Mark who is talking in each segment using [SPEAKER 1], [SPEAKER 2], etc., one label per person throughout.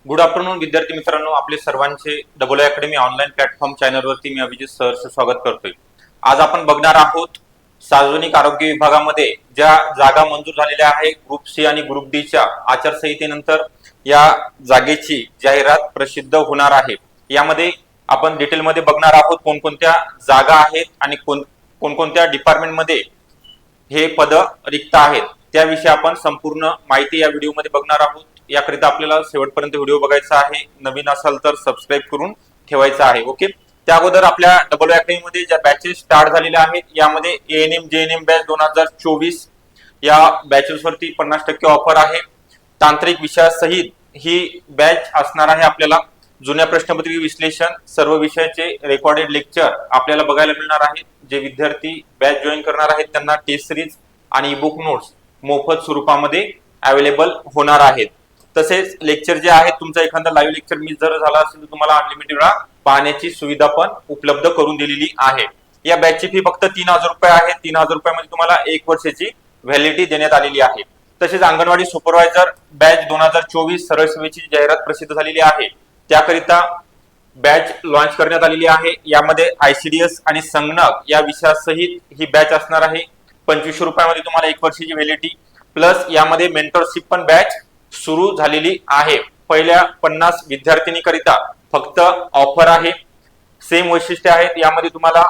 [SPEAKER 1] Good afternoon विद्यार्थी मित्रांनो, आपले सर्वांचे डबल अकॅडमी ऑनलाईन प्लॅटफॉर्म चॅनलवरती मी अभिजित सरचे स्वागत करतोय। आज आपण बघणार आहोत सार्वजनिक आरोग्य विभागामध्ये ज्या जागा मंजूर झालेल्या आहेत ग्रुप सी आणि ग्रुप डी च्या आचारसंहितेनंतर या जागेची जाहिरात प्रसिद्ध होणार आहे। यामध्ये आपण डिटेलमध्ये बघणार आहोत कोणकोणत्या जागा आहेत आणि कोणकोणत्या डिपार्टमेंटमध्ये हे पद रिक्त आहेत, त्याविषयी आपण संपूर्ण माहिती या व्हिडिओमध्ये बघणार आहोत। याकरिता आपल्याला शेवटपर्यंत व्हिडिओ बघायचा आहे। नवीन असाल तर सबस्क्राईब करून ठेवायचं आहे। ओके, त्या अगोदर आपल्या डबल अकॅडमी मध्ये ज्या बॅचेस स्टार्ट झालेल्या आहेत यामध्ये एएनएम जेएनएम बॅच 2024 या बॅचेस वरती 50% ऑफर आहे। तांत्रिक विषयासहित ही बॅच असणार आहे। आपल्याला जुन्या प्रश्नपत्रिका विश्लेषण सर्व विषयाचे रेकॉर्डेड लेक्चर आपल्याला बघायला मिळणार आहेत। जे विद्यार्थी बॅच जॉईन करणार आहेत त्यांना टेस्ट सिरीज आणि ईबुक नोट्स मोफत स्वरूपामध्ये अवेलेबल होणार आहेत। तसेच लेक्चर जे आहेत तुमचा एखादा लाईव्ह लेक्चर मिस जर झाला असेल तर तुम्हाला अनलिमिटेड वेळा पाहण्याची सुविधा पण उपलब्ध करून दिलेली आहे। या बॅचची फी फक्त 3000 रुपये आहे। 3000 रुपयामध्ये तुम्हाला 1 वर्षाची व्हॅलिडिटी देण्यात आलेली आहे। तसेच अंगणवाडी सुपरवायझर बॅच 2024 सरळ सेवेची जाहिरात प्रसिद्ध झालेली आहे। त्याकरिता बॅच लॉन्च करण्यात आलेली आहे। यामध्ये आयसीडीएस आणि संगणक या विषयासहित ही बॅच असणार आहे। 2500 रुपयामध्ये तुम्हाला 1 वर्षाची व्हॅलिडिटी प्लस यामध्ये मेंटरशिप पण बॅच सुरू झालेली आहे। पहिल्या 50 विद्यार्थिनीकरिता फक्त ऑफर आहे। सेम वैशिष्ट्य आहेत। यामध्ये तुम्हाला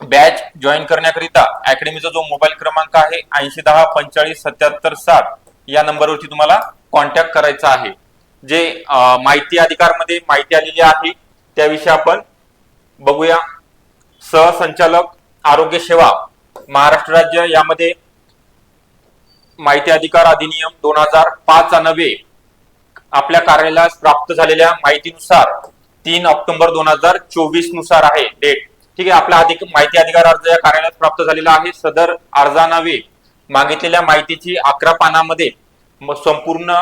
[SPEAKER 1] बॅच जॉईन करण्याकरिता अकॅडमीचा जो मोबाईल क्रमांक आहे 8010457760 या नंबरवरती तुम्हाला कॉन्टॅक्ट करायचा आहे। जे माहिती अधिकार मध्ये माहिती आलेली आहे त्याविषयी आपण बघूया। सहसंचालक आरोग्य सेवा महाराष्ट्र राज्य यामध्ये माहिती अधिकार अधिनियम 2005 अन्वये आपल्या कार्यालयास प्राप्त झालेल्या माहितीनुसार 3 ऑक्टोबर 2024 नुसार आहे डेट। ठीक आहे, आपला माहिती अधिकार अर्ज या कार्यालयास प्राप्त झालेला आहे। सदर अर्जानावे मागितलेल्या माहितीची 11 पानामध्ये संपूर्ण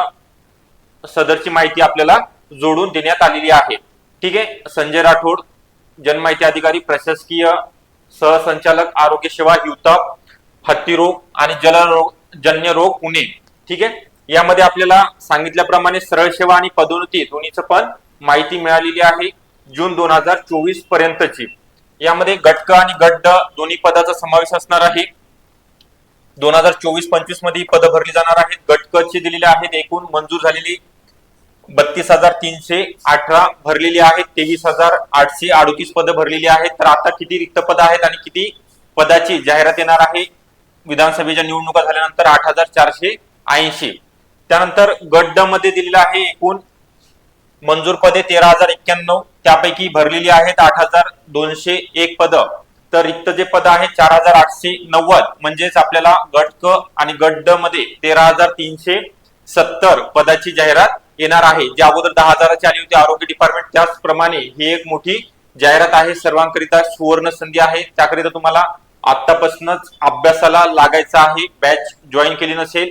[SPEAKER 1] सदरची माहिती आपल्याला जोडून देण्यात आलेली आहे। ठीक आहे, संजय राठोड जनमाहिती अधिकारी प्रशासकीय सहसंचालक आरोग्य सेवा हिवताप हत्तीरोग आणि जन्य रोग पुणे। ठीक आहे, यामध्ये आपल्याला सांगितल्याप्रमाणे सरळ सेवा आणि पदोन्नती दोन्हीचं पण माहिती मिळालेली आहे जून 2024 पर्यंतची। यामध्ये गट क आणि गट ड दोन्ही पदाचा समावेश असणार आहे। 2024-25 मध्ये पद भरली जाणार आहेत। गट क चे दिलेले आहेत एकूण मंजूर झालेली 32,318 भरलेली आहेत। 23,838 पद भरलेली आहेत। तर आता किती रिक्त पद आहेत आणि किती पदाची जाहिरात येणार आहे विधानसभेच्या निवडणुका झाल्यानंतर 8,480। त्यानंतर गट ड मध्ये दिलेला आहे एकूण मंजूर पदे 13,091, त्यापैकी भरलेली आहेत 8,201 पद। तर रिक्त जे पद आहे 4,890, म्हणजेच आपल्याला गट क आणि गट ड मध्ये 13,370 पदाची जाहिरात येणार आहे। जे अगोदर 10,000ची आली होती आरोग्य डिपार्टमेंट त्याचप्रमाणे ही एक मोठी जाहिरात आहे। सर्वांकरिता सुवर्ण संधी आहे। त्याकरिता तुम्हाला आतापासूनच अभ्यासाला लागायचं आहे। बॅच जॉईन केली नसेल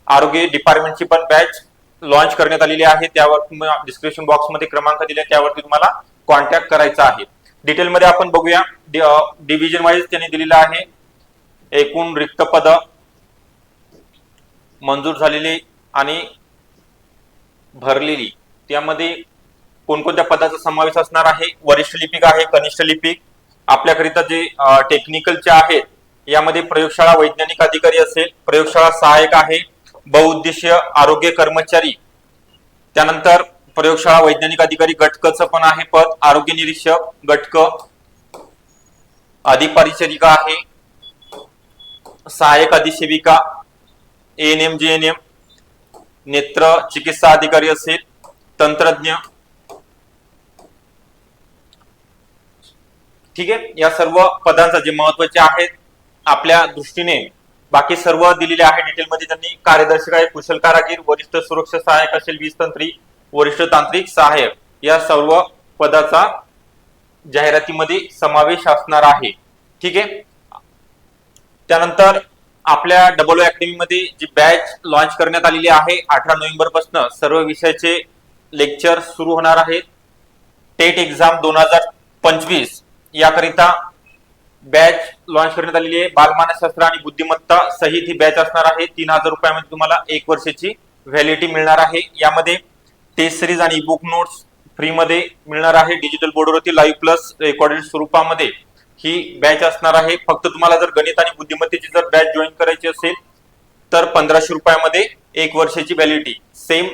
[SPEAKER 1] आरोग्य डिपार्टमेंटची पण बॅच लॉन्च करण्यात आलेली आहे। त्यावर डिस्क्रिप्शन बॉक्स मध्ये क्रमांक दिले त्यावरती तुम्हाला कॉन्टॅक्ट करायचा आहे। डिटेल मध्ये आपण बघूया। डिव्हिजन वाईज त्यांनी दिलेला आहे एकूण रिक्त पद मंजूर झालेली आणि भरलेली। त्यामध्ये कोणकोणत्या पदाचा समावेश असणार आहे। वरिष्ठ लिपिक आहे, कनिष्ठ लिपिक आपल्याकरिता जे टेक्निकलचे आहेत यामध्ये प्रयोगशाळा वैज्ञानिक अधिकारी असेल, प्रयोगशाळा सहाय्यक आहे, बहुउद्देशीय आरोग्य कर्मचारी, त्यानंतर प्रयोगशाळा वैज्ञानिक अधिकारी गट क च पण आहे पद, आरोग्य निरीक्षक गट क, अधिपरिचारिका आहे, सहाय्यक अधिसेविका एएनएम जेएनएम, नेत्र चिकित्सा अधिकारी असेल, तंत्रज्ञ। ठीक आहे, या सर्व पदांचा जे महत्वाचे आहेत आपल्या दृष्टीने बाकी सर्व दिलेले आहे डिटेलमध्ये त्यांनी। कार्यदर्शक आहे, कुशल कारागीर, वरिष्ठ सुरक्षा सहाय्यक असेल, 20 तंत्री, वरिष्ठ तांत्रिक सहाय्यक या सर्व पदाचा जाहिरातीमध्ये समावेश असणार आहे। ठीक आहे, त्यानंतर आपल्या डबल अकॅडमी मध्ये जी बॅच लॉन्च करण्यात आलेली आहे 18 नोव्हेंबर पासून सर्व विषयाचे लेक्चर सुरू होणार आहेत। टेट एक्झाम 2025 याकरिता बॅच लॉन्च करण्यात आलेली आहे। बालमानसशास्त्र आणि बुद्धिमत्ता सहित ही बॅच असणार आहे। 3000 रुपयामध्ये तुम्हाला 1 वर्षाची व्हॅलिडिटी मिळणार आहे। यामध्ये टेस्ट सिरीज आणि बुक नोट्स फ्रीमध्ये मिळणार आहे. डिजिटल बोर्डवरती लाईव्ह प्लस रेकॉर्डेड स्वरूपामध्ये ही बॅच असणार आहे. फक्त तुम्हाला जर गणित आणि बुद्धिमत्तेची जर बॅच जॉईन करायची असेल तर 1500 रुपयामध्ये 1 वर्षाची व्हॅलिडिटी. सेम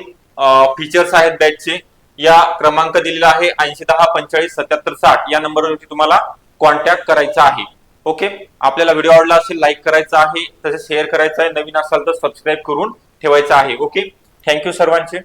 [SPEAKER 1] फीचर्स आहेत बॅचचे. या क्रमांक दिलेला आहे 8010457760 या नंबरवरती तुम्हाला कॉन्टॅक्ट करायचा आहे. ओके, आपल्याला व्हिडिओ आवडला असेल लाईक करायचा आहे, तसेच शेअर करायचा आहे, नवीन असाल तर सबस्क्राईब करून ठेवायचा आहे. ओके, थँक्यू सर्वांचे.